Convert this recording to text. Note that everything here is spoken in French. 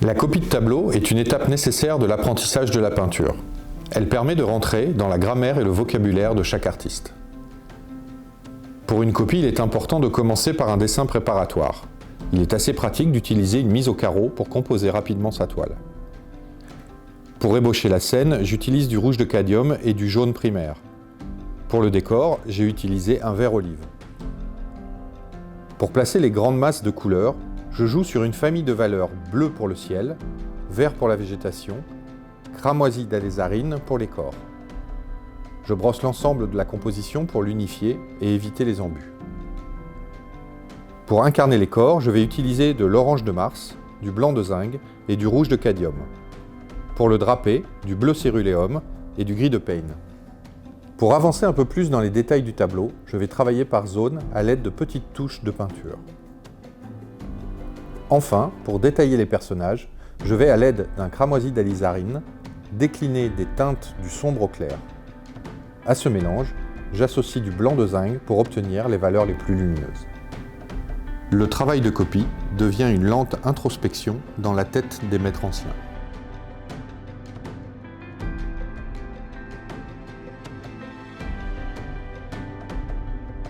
La copie de tableau est une étape nécessaire de l'apprentissage de la peinture. Elle permet de rentrer dans la grammaire et le vocabulaire de chaque artiste. Pour une copie, il est important de commencer par un dessin préparatoire. Il est assez pratique d'utiliser une mise au carreau pour composer rapidement sa toile. Pour ébaucher la scène, j'utilise du rouge de cadmium et du jaune primaire. Pour le décor, j'ai utilisé un vert olive. Pour placer les grandes masses de couleurs, je joue sur une famille de valeurs bleu pour le ciel, vert pour la végétation, cramoisi d'alizarine pour les corps. Je brosse l'ensemble de la composition pour l'unifier et éviter les embûts. Pour incarner les corps, je vais utiliser de l'orange de Mars, du blanc de zinc et du rouge de cadmium. Pour le draper, du bleu céruléum et du gris de Payne. Pour avancer un peu plus dans les détails du tableau, je vais travailler par zone à l'aide de petites touches de peinture. Enfin, pour détailler les personnages, je vais à l'aide d'un cramoisi d'alizarine décliner des teintes du sombre au clair. À ce mélange, j'associe du blanc de zinc pour obtenir les valeurs les plus lumineuses. Le travail de copie devient une lente introspection dans la tête des maîtres anciens.